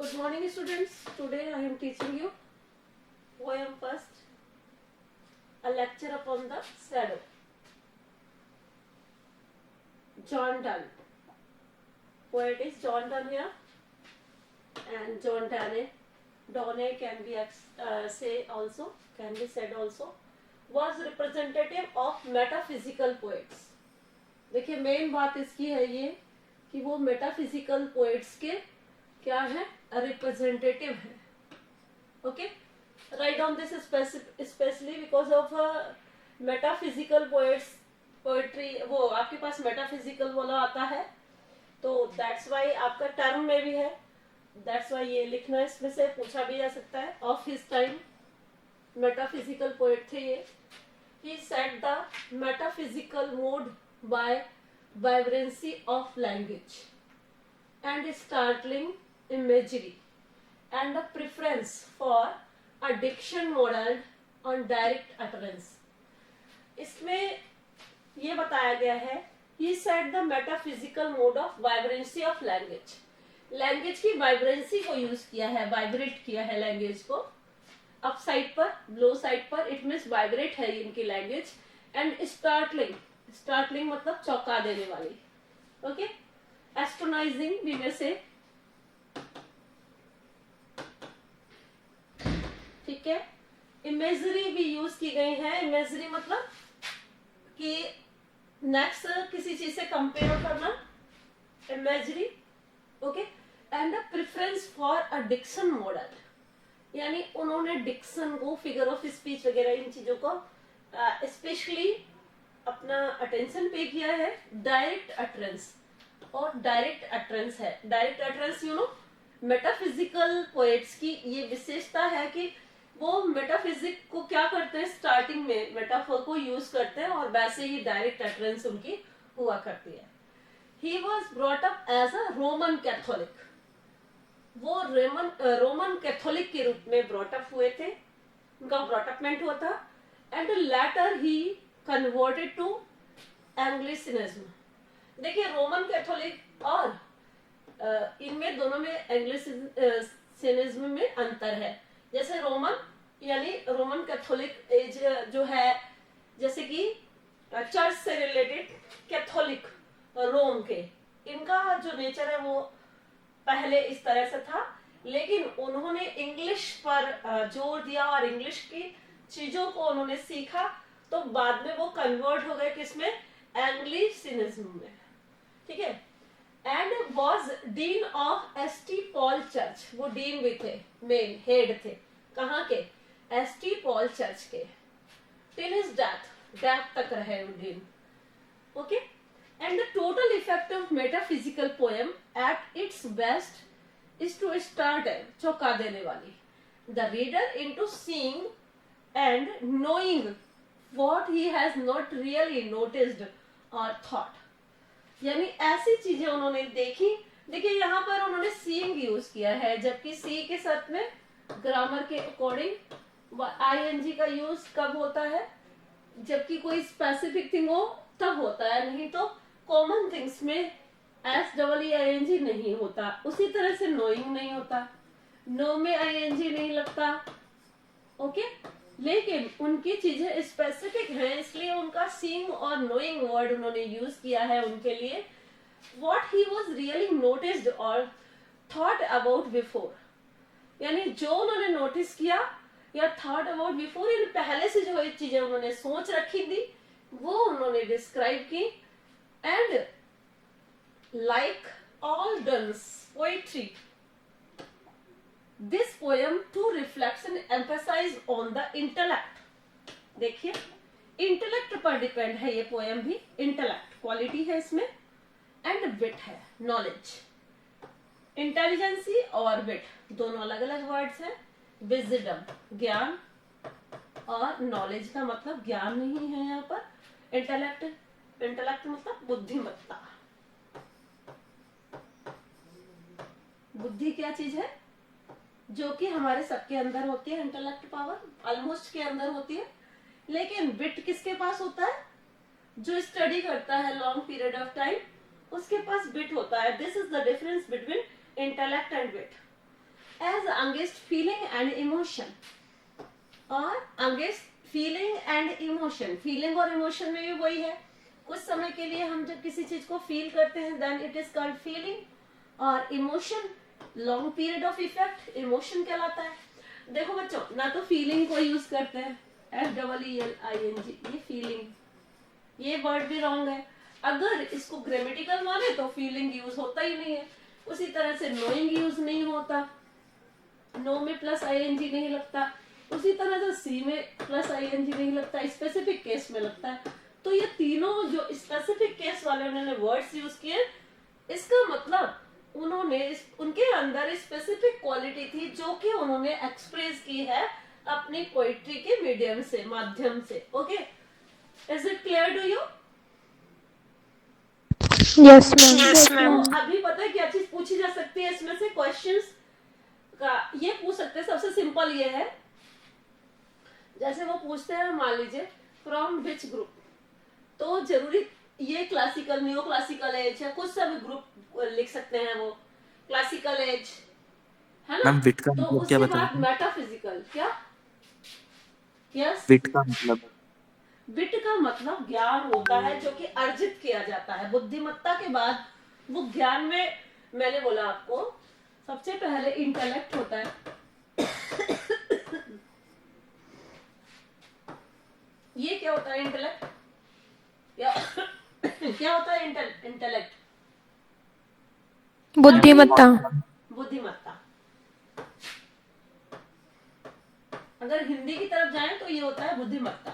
Good morning, students. Today I am teaching you poem first, a lecture upon the shadow. John Donne. Poet is John Donne here, and John Donne. Donne can be said also, was representative of metaphysical poets. देखिए main बात इसकी है ये कि वो metaphysical poets के क्या है, रिप्रेजेंटेटिव है. Okay, write down this specially because of metaphysical poets poetry. वो आपके पास मेटाफिजिकल वाला आता है तो दैट्स वाई आपका टर्म में भी है. दैट्स वाई ये लिखना इसमें से पूछा भी जा सकता है. Of his time metaphysical poet थे ये. He set the metaphysical mode by vibrancy of language and startling imagery and the preference for a diction modeled on direct utterance. इसमें ये बताया गया है he said the metaphysical mode of vibrancy of language. Language की vibrancy को use किया है, vibrate किया है लैंग्वेज को. अप साइड पर, लो साइड पर, इट मीन्स वाइब्रेट है इनकी लैंग्वेज. एंड स्टार्टलिंग मतलब चौंका देने वाली. ओके, एस्ट्रोनाइजिंग भी में से, ठीक है. इमेजरी भी यूज की गई है. इमेजरी मतलब कि नेक्स्ट किसी चीज से कंपेयर करना, imagery. Okay, and a preference for a diction model, यानी उन्होंने डिक्शन को, फिगर ऑफ स्पीच वगैरह इन चीजों को स्पेशली अपना अटेंशन पे किया है. डायरेक्ट अटरेंस, और डायरेक्ट अटरेंस है. Direct utterance you know metaphysical poets की ये विशेषता है कि वो मेटाफिजिक को क्या करते हैं, स्टार्टिंग में मेटाफोर को यूज करते हैं और वैसे ही डायरेक्ट अटरेंस उनकी हुआ करती है. He was brought up as a Roman Catholic. वो रोमन कैथोलिक के रूप में ब्रॉटअप हुए थे, उनका ब्रॉटअपमेंट हुआ था. And later he converted to Anglicism. देखिए रोमन कैथोलिक और इनमें दोनों में एंग्लिसिज्म में अंतर है. जैसे रोमन यानी रोमन कैथोलिक एज जो है, जैसे कि चर्च से रिलेटेड, कैथोलिक रोम के, इनका जो नेचर है वो पहले इस तरह से था. लेकिन उन्होंने इंग्लिश पर जोर दिया और इंग्लिश की चीजों को उन्होंने सीखा, तो बाद में वो कन्वर्ट हो गए किसमें, एंग्लिसिज्म में. ठीक है. And was dean of ST Paul church. वो डीन भी थे, मेन हेड थे. कहाँ के, एसटी पॉल चर्च के. टिल हिज डेथ तक रहे वो dean. Okay. And the total effect of metaphysical poem at its best is to start, चौंका देने वाली, the reader into seeing and knowing what he has not really noticed or thought. यानी ऐसी चीजें उन्होंने देखी. देखिए यहाँ पर उन्होंने seeing यूज किया है, जबकि see के साथ में ग्रामर के अकॉर्डिंग ing का यूज कब होता है, जबकि कोई स्पेसिफिक थिंग हो तब होता है, नहीं तो कॉमन थिंग्स में SEEING नहीं होता. उसी तरह से knowing नहीं होता, नो में ing नहीं लगता. ओके, लेकिन उनकी चीजें स्पेसिफिक हैं, इसलिए उनका सीइंग और नोइंग वर्ड उन्होंने यूज किया है उनके लिए. What he was really noticed और थॉट अबाउट बिफोर, यानी जो उन्होंने नोटिस किया या थॉट अबाउट बिफोर, इन पहले से जो चीजें उन्होंने सोच रखी थी वो उन्होंने डिस्क्राइब की. And like all Donne's poetry, this poem to reflection emphasize on the intellect. देखिए इंटेलेक्ट पर डिपेंड है ये पोएम भी. इंटेलेक्ट क्वालिटी है इसमें, एंड विट है, नॉलेज. इंटेलिजेंसी और विट दोनों अलग अलग वर्ड्स हैं. विजडम ज्ञान, और नॉलेज का मतलब ज्ञान नहीं है यहाँ पर. इंटेलेक्ट मतलब बुद्धिमत्ता. बुद्धि क्या चीज है, जो कि हमारे सबके अंदर होती है. इंटेलेक्ट पावर ऑलमोस्ट के अंदर होती है. लेकिन विट किसके पास होता है, जो स्टडी करता है लॉन्ग पीरियड ऑफ टाइम, उसके पास विट होता है. This is the difference between intellect and wit. As against feeling and emotion, और against feeling and emotion, feeling और इमोशन में भी वही है, कुछ समय के लिए हम जब किसी चीज को फील करते हैं then it is called feeling, और emotion long period of effect emotion कहलाता है। देखो बच्चों, ना तो फीलिंग को यूज करते हैं FEELING, ये फीलिंग, ये वर्ड भी रॉन्ग है। अगर इसको ग्रामेटिकल माने तो फीलिंग यूज होता ही नहीं है। उसी तरह से नोइंग यूज नहीं होता, नो में प्लस ING नहीं लगता, उसी तरह से सी में प्लस ING नहीं लगता, स्पेसिफिक केस में लगता है। तो ये तीनों जो स्पेसिफिक केस वाले उन्होंने वर्ड्स यूज किए, इसका मतलब उन्होंने उनके अंदर स्पेसिफिक क्वालिटी थी जो कि उन्होंने एक्सप्रेस की है अपनी पोइट्री के मीडियम से, माध्यम से। Okay, is it clear to you? Yes ma'am. तो अभी पता है क्या चीज पूछी जा सकती है इसमें से क्वेश्चंस का, ये पूछ सकते हैं। सबसे सिंपल ये है, जैसे वो पूछते हैं मान लीजिए फ्रॉम विच ग्रुप, तो जरूरी ये क्लासिकल, न्यू क्लासिकल एज या कुछ सा भी ग्रुप लिख सकते हैं वो, क्लासिकल एज है ना। मैम विट का तो मतलब उसके क्या बाद बताएंगे? मेटाफिजिकल, क्या? यस, विट का मतलब विट का मतलब ज्ञान होता है जो कि अर्जित किया जाता है बुद्धिमत्ता के बाद। वो ज्ञान में मैंने बोला आपको सबसे पहले इंटेलेक्ट होता है ये क्या होता है इंटेलेक्ट? क्या होता है इंटेलेक्ट? बुद्धिमत्ता। बुद्धिमत्ता। अगर हिंदी की तरफ जाएं तो ये होता है बुद्धिमत्ता,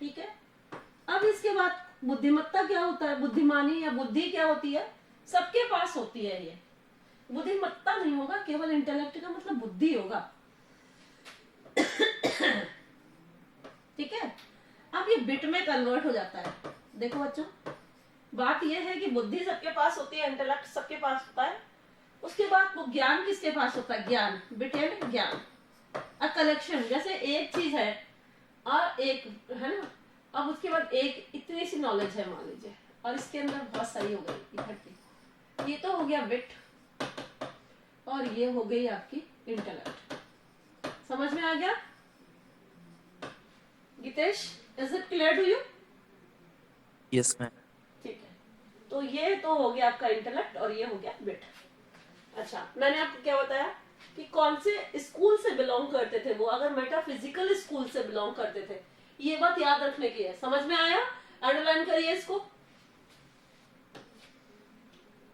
ठीक है। अब इसके बाद बुद्धिमत्ता क्या होता है, बुद्धिमानी या बुद्धि क्या होती है, सबके पास होती है ये। बुद्धिमत्ता नहीं होगा, केवल इंटेलेक्ट का मतलब बुद्धि होगा, ठीक है। अब ये बिट में कन्वर्ट हो जाता है। देखो बच्चों, बात यह है कि बुद्धि सबके पास होती है, इंटेलेक्ट सबके पास होता है। उसके बाद वो ज्ञान किसके पास होता है, ज्ञान, बिट एंड ज्ञान, अ कलेक्शन। जैसे एक चीज है और एक है ना, अब उसके बाद एक इतनी सी नॉलेज है मान लीजिए, और इसके अंदर बहुत सारी हो गई इकट्ठी, ये तो हो गया बिट, और ये हो गई आपकी इंटेलेक्ट। समझ में आ गया Geetesh? Is it clear to you? Yes ma'am. ठीक है, तो ये तो हो गया आपका इंटेलेक्ट और ये हो गया बिट। अच्छा, मैंने आपको क्या बताया कि कौन से स्कूल से बिलोंग करते थे वो, अगर मेटाफिजिकल स्कूल से बिलोंग करते थे, ये बात याद रखने की है। समझ में आया? अंडरलाइन करिए इसको।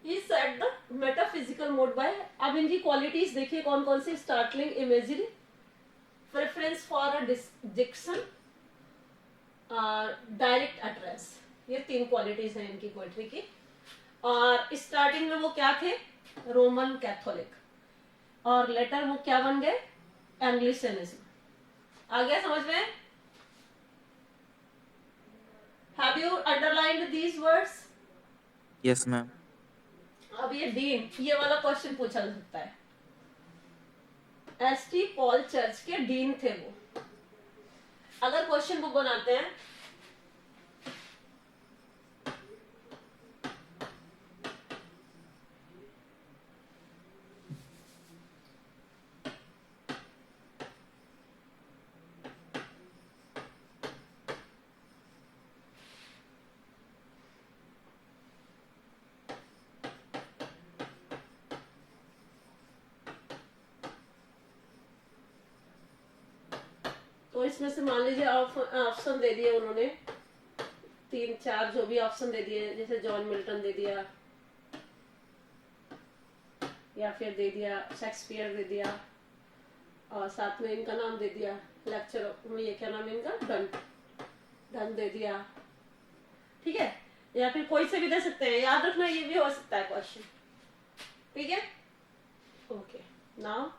He said the metaphysical mode by, अब इनकी क्वालिटीज देखिए कौन कौन सी, startling imagery, preference for a diction, direct address, ये तीन क्वालिटीज हैं इनकी पोएट्री की। और स्टार्टिंग में वो क्या थे, रोमन कैथोलिक, और लेटर वो क्या बन गए, एंग्लिशनिज्म। आ गया समझ में? Have you underlined these words? Yes ma'am. अब ये डीन, ये वाला क्वेश्चन पूछा जा सकता है। ST पॉल चर्च के डीन थे वो। अगर क्वेश्चन बुक बनाते हैं, तो इसमें से मान लीजिए ऑप्शन दे दिए उन्होंने, 3-4 जो भी ऑप्शन दे दिए, जैसे जॉन मिल्टन दे दिया, या फिर दे दिया शेक्सपियर दे दिया, और साथ में इनका नाम दे दिया, लेक्चर ये क्या नाम है इनका, डन दे दिया, ठीक है। या फिर कोई से भी दे सकते हैं, याद रखना ये भी हो सकता है क्वेश्चन, ठीक है। Okay, now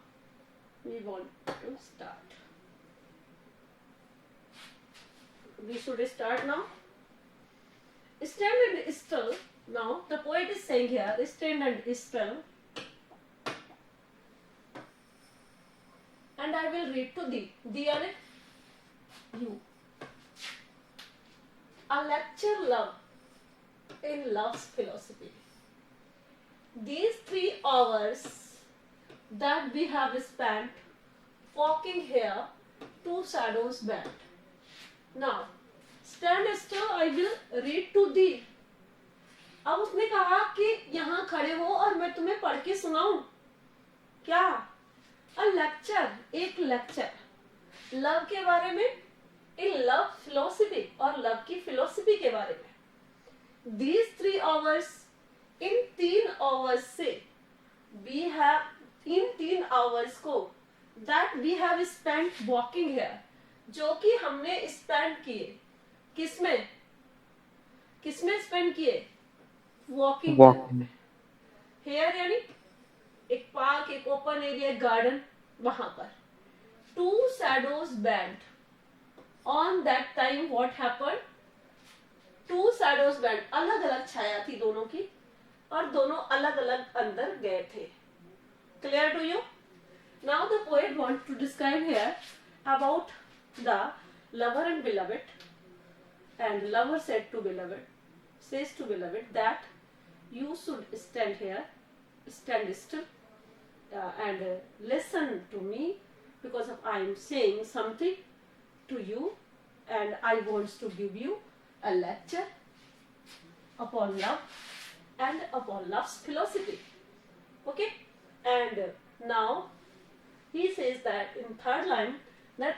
we want to start, we should start now. Stand and still. Now the poet is saying here, stand and still, and I will read to thee. Thee are you. A lecture love in love's philosophy. These 3 hours that we have spent walking here, two shadows bent. Now stand still, I will read to thee. अब उसने कहा कि यहाँ खड़े हो और मैं तुम्हें पढ़ के सुनाऊं. क्या? अ लेक्चर, एक लेक्चर लव के बारे में, इन लव फिलोसफी, और लव की फिलोसफी के बारे में. These 3 hours, इन 3 hours से we have, इन 3 hours को that we have spent walking here, जो कि हमने स्पेंड किए. किसमें? किसमें स्पेंड किए? वॉकिंग. हेयर यानी एक पार्क, एक ओपन एरिया, गार्डन, वहां पर. Two shadows band. On that time what happened? Two shadows band, अलग अलग छाया थी दोनों की, और दोनों अलग अलग अंदर गए थे. Clear to you? Now the poet want to describe here about the lover and beloved. And lover said to beloved, says to beloved that you should stand here, stand still, and listen to me, because of I am saying something to you, and I want to give you a lecture upon love and upon love's philosophy. Okay? And now he says that in third line that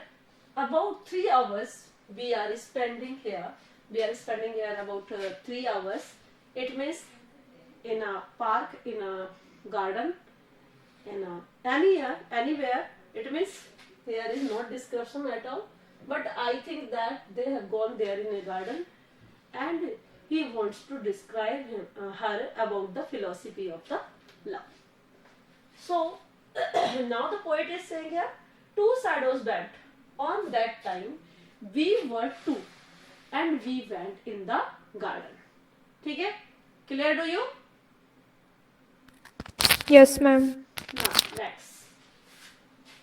about 3 hours we are spending here. We are spending here about 3 hours. It means in a park, in a garden, in a anywhere. It means there is no description at all. But I think that they have gone there in a garden, and he wants to describe her about the philosophy of the love. So now the poet is saying here, two shadows bent. On that time we were two and we went in the garden. ठीक है? Clear to you? Yes, ma'am. Now next.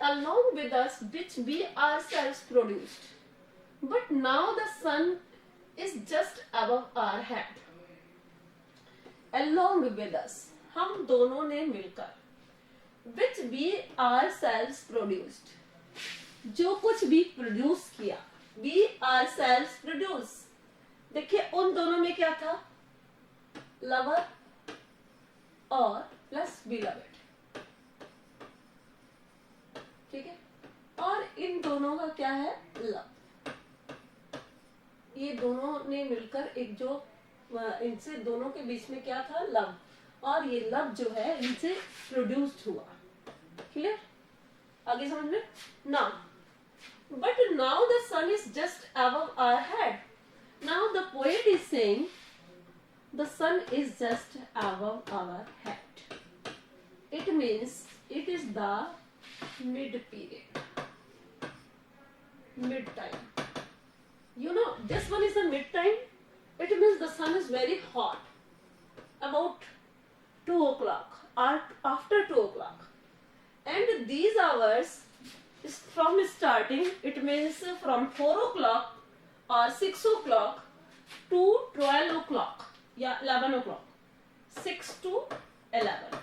Along with us which we ourselves produced, but now the sun is just above our head. Along with us, हम दोनों ने मिलकर, which we ourselves produced, जो कुछ भी produce किया, we ourselves produce. देखिए उन दोनों में क्या था? लवर और प्लस बिलवेड. ठीक है? और इन दोनों का क्या है? लव. ये दोनों ने मिलकर एक जो, इनसे दोनों के बीच में क्या था? लव. और ये लव जो है इनसे प्रोड्यूस्ड हुआ. क्लियर? आगे समझ में? ना. But now the sun is just above our head. Now the poet is saying the sun is just above our head. It means it is the mid period, mid time. You know, this one is the mid time. It means the sun is very hot, about 2 o'clock or after 2 o'clock. And these hours from starting, it means from 4 o'clock or 6 o'clock to 12 o'clock, yeah, 11 o'clock, 6 to 11.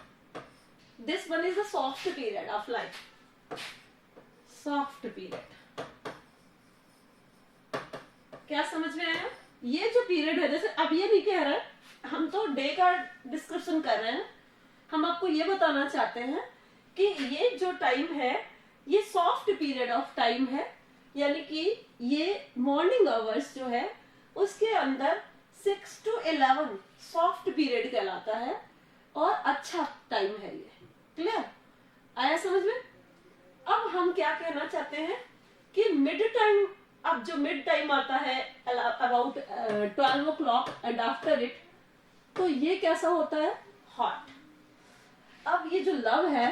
This one is the soft period of life. Soft period. क्या समझ में आया? ये जो period है, जैसे अब ये नहीं कह रहे, हम तो डे का डिस्क्रिप्शन कर रहे हैं. हम आपको ये बताना चाहते हैं कि ये जो टाइम है, ये सॉफ्ट पीरियड ऑफ टाइम है. यानी कि ये मॉर्निंग आवर्स जो है उसके अंदर 6 to 11 सॉफ्ट पीरियड कहलाता है, और अच्छा टाइम है ये. क्लियर? आया समझ में? अब हम क्या कहना चाहते हैं कि मिड टाइम, अब जो मिड टाइम आता है about 12 o'clock and after it, तो ये कैसा होता है? हॉट. अब ये जो लव है,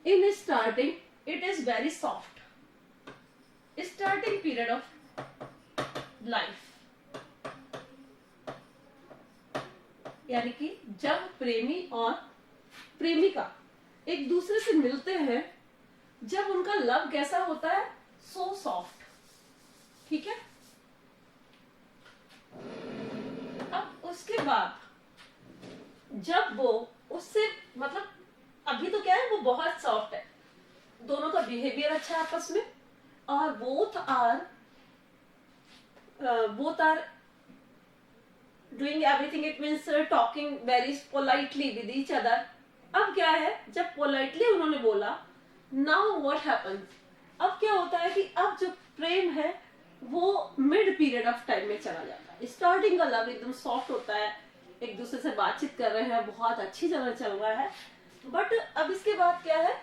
in starting it is very soft. Starting period of life. यानी कि जब प्रेमी और प्रेमिका एक दूसरे से मिलते हैं, जब उनका लव कैसा होता है? So soft. ठीक है? अब उसके बाद जब वो उससे, मतलब अभी तो क्या है, वो बहुत सॉफ्ट है, दोनों का बिहेवियर अच्छा है आपस में, और both are doing everything, it means talking very politely with each other. अब क्या है, जब पोलाइटली उन्होंने बोला, नाउ व्हाट हैपेंस, अब क्या होता है कि अब जो प्रेम है वो मिड पीरियड ऑफ टाइम में चला जाता है। स्टार्टिंग का लव एकदम सॉफ्ट होता है, एक दूसरे से बातचीत कर रहे हैं, बहुत अच्छी तरह चल रहा है, बट अब इसके बाद क्या है,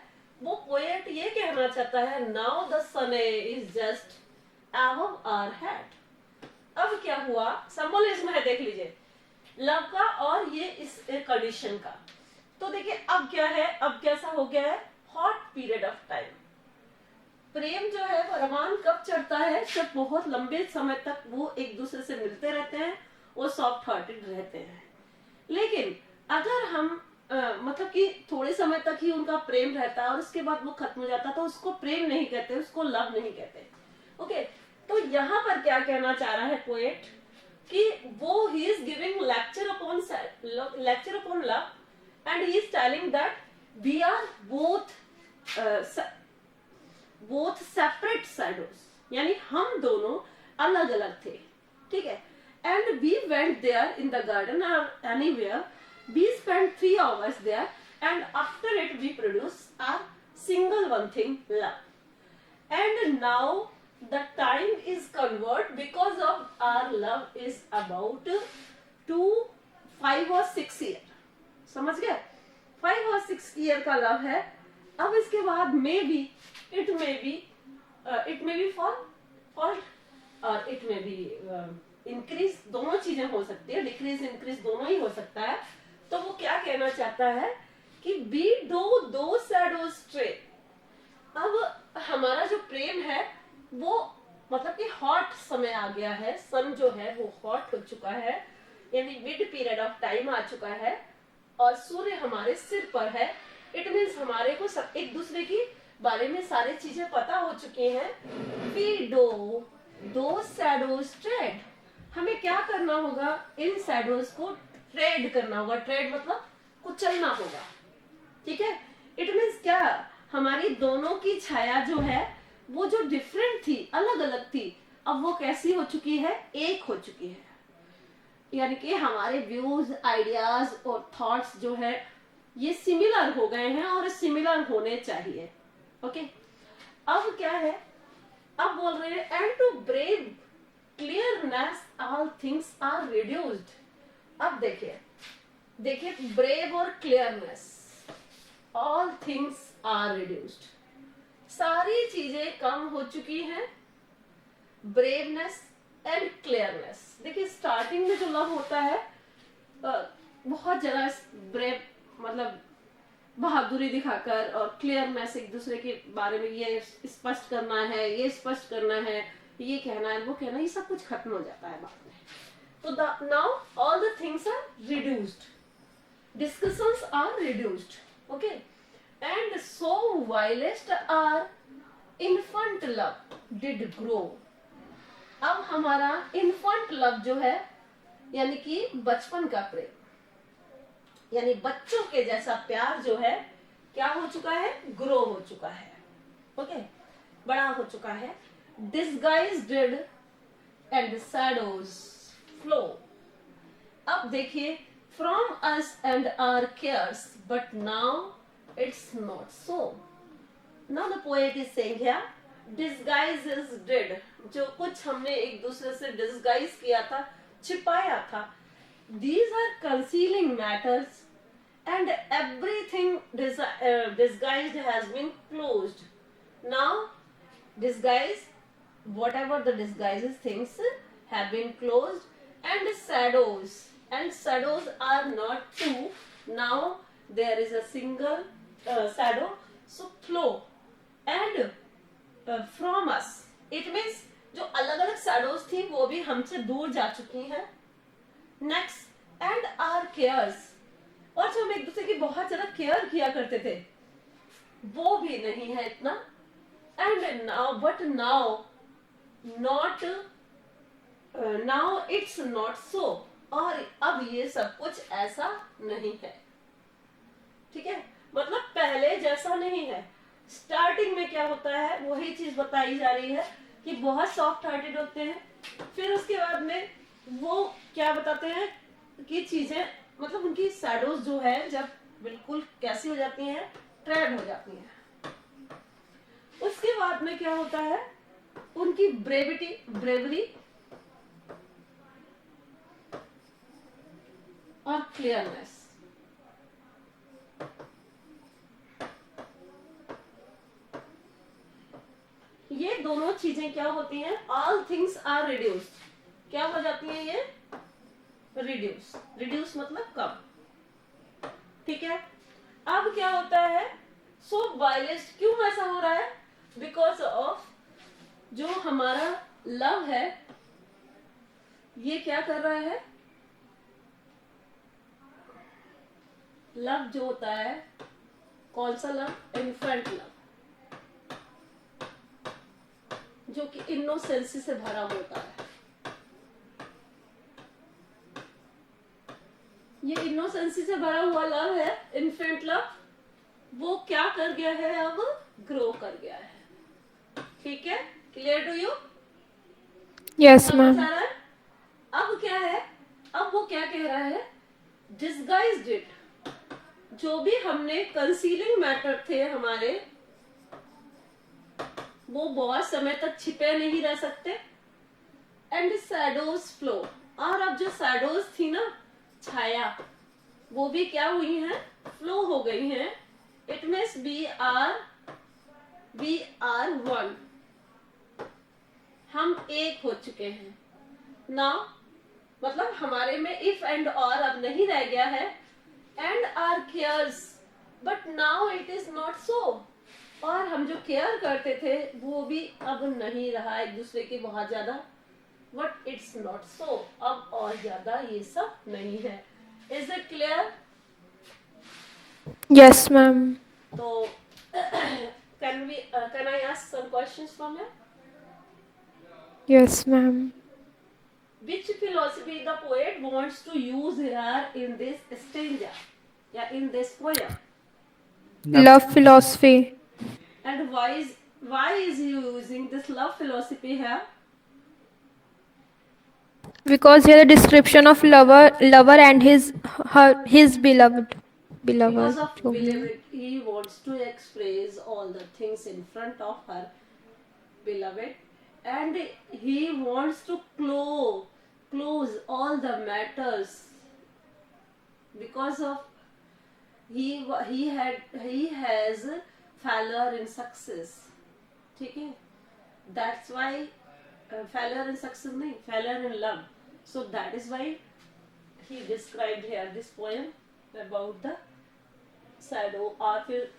वो पोएट ये कहना चाहता है, now the sun is just above our head. अब क्या हुआ, सिंबलिज्म है, देख लीजिए लव का और ये इस कंडीशन का। तो देखिए अब क्या है, अब कैसा हो गया है, हॉट पीरियड ऑफ टाइम। प्रेम जो है वो रोमान कब चढ़ता है, जब बहुत लंबे समय तक वो एक दूसरे से मिलते रहते हैं, वो सॉफ्ट हार्टेड रहते हैं। लेकिन अगर हम मतलब कि थोड़े समय तक ही उनका प्रेम रहता है और उसके बाद वो खत्म हो जाता है, तो उसको प्रेम नहीं कहते, उसको लव नहीं कहते। ओके, तो यहाँ पर क्या कहना चाह रहा है पोएट कि वो he is giving lecture upon love and he is telling that we are both separate shadows, यानी हम दोनों अलग अलग थे, ठीक है। And we went there in the garden और anywhere, we spend 3 hours there and after it we produce a single one thing, love. And now the time is convert because of our love is about 2, 5 or 6 year, समझ गए, 5 or 6 year का love है। अब इसके बाद may be it may be fault और it may be increase, दोनों चीजें हो सकती है, डिक्रीज इंक्रीज दोनों ही हो सकता है। तो वो क्या कहना चाहता है कि बी डू दो शैडोज स्ट्रे। अब हमारा जो प्रेम है वो मतलब कि हॉट समय आ गया है, सन जो है वो हॉट हो चुका है, यानी मिड पीरियड ऑफ टाइम आ चुका है और सूर्य हमारे सिर पर है। इट मीन्स हमारे को सब एक दूसरे की बारे में सारी चीजें पता हो चुकी हैं। वी डू दो शैडोज ट्रेड, हमें क्या करना होगा, इन शैडोज को ट्रेड करना होगा, ट्रेड मतलब कुचलना होगा, ठीक है। इट मीन्स क्या, हमारी दोनों की छाया जो है वो जो डिफरेंट थी, अलग अलग थी, अब वो कैसी हो चुकी है, एक हो चुकी है। यानी कि हमारे व्यूज, आइडियाज और थॉट्स जो है ये सिमिलर हो गए हैं और सिमिलर होने चाहिए। ओके, अब क्या है, अब बोल रहे हैं and to brave clearness all things are reduced. अब देखिए ब्रेव और clearness, all things are reduced, सारी चीजें कम हो चुकी हैं। ब्रेवनेस एंड क्लियरनेस, देखिए स्टार्टिंग में जो लव होता है बहुत ज्यादा ब्रेव मतलब बहादुरी दिखाकर और क्लियरनेस, एक दूसरे के बारे में ये स्पष्ट करना है, ये स्पष्ट करना है, ये कहना है, वो कहना, ये सब कुछ खत्म हो जाता है बाद में। तो now all the things are reduced, discussions are reduced, okay, and so whilst our infant love did grow, अब हमारा infant love जो है यानी कि बचपन का प्रेम, यानी बच्चों के जैसा प्यार जो है क्या हो चुका है, ग्रो हो चुका है, ओके, बड़ा हो चुका है। disguised and shadows flow, अब देखिए from us and our cares, but now it's not so. Now the poet is saying here, disguise is dead, जो कुछ हमने एक दूसरे से डिस्गाइज किया था, छिपाया था, these are concealing matters and everything disguised has been closed. Now disguise, whatever the disguises things have been closed, and shadows are not two, now there is a single shadow, so flow and from us, it means जो अलग अलग shadows थी वो भी हमसे दूर जा चुकी हैं। नेक्स्ट एंड आर केयर्स, और जो हम एक दूसरे की बहुत ज्यादा केयर किया करते थे वो भी नहीं है इतना। And now but now not now it's not so, और अब ये सब कुछ ऐसा नहीं है, ठीक है। मतलब पहले जैसा नहीं है। स्टार्टिंग में क्या होता है वही चीज बताई जा रही है कि बहुत सॉफ्ट हार्टेड होते हैं, फिर उसके बाद में वो क्या बताते हैं कि चीजें मतलब उनकी शैडोज जो है जब बिल्कुल कैसी हो जाती हैं, ट्रेड हो जाती हैं। उसके बाद में क्या होता है उनकी ब्रेवरी और क्लियरनेस। ये दोनों चीजें क्या होती हैं, ऑल थिंग्स आर रिड्यूस्ड, क्या हो जाती हैं ये, रिड्यूस मतलब कम। ठीक है, अब क्या होता है, सो वायलेस्ट क्यों ऐसा हो रहा है, बिकॉज ऑफ जो हमारा लव है ये क्या कर रहा है, लव जो होता है कौन सा लव, इन्फेंट लव, जो कि इनोसेंसी से भरा होता है। ये इनोसेंसी से भरा हुआ लव है, इन्फेंट लव, वो क्या कर गया है, अब ग्रो कर गया है। ठीक है, clear to you? Yes, ma'am. अब क्या है, अब वो क्या कह रहा है, डिस्गाइज्ड इट, जो भी हमने कंसीलिंग मैटर थे हमारे, वो बहुत समय तक छिपे नहीं रह सकते। एंड शैडोज फ्लो, और अब जो शैडोज थी ना, छाया, वो भी क्या हुई हैं, फ्लो हो गई हैं। It means we are one, हम एक हो चुके हैं नाउ। मतलब हमारे में इफ एंड और अब नहीं रह गया है, and are cares, but now it is not so. और हम जो केयर करते थे वो भी अब नहीं रहा एक दूसरे की बहुत ज्यादा, बट इट्स नॉट सो, अब और ज्यादा ये सब नहीं है। Is it clear? Yes, ma'am. तो can I ask some questions from you? Yes, ma'am. Which philosophy the poet wants to use here in this stanza, yeah, in this poem? Love philosophy. And why is he using this love philosophy here? Because here the description of lover and his beloved. Because of जो भी है। beloved, he wants to express all the things in front of her beloved, and he wants to close all the matters, because of he has failure in success. ठीक है, that's why failure in success नहीं, failure in love, so that is why he described here this poem about the shadow, और फिर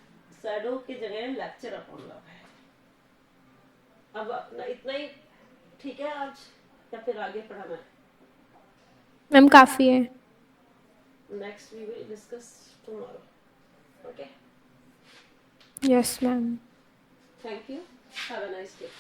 shadow की जगह lecture upon love है। अब अपना इतना ही ठीक है आज, या फिर आगे पढ़ाना है? मैम काफी है। Next we will discuss tomorrow. Okay, Yes, ma'am. thank you, have a nice day.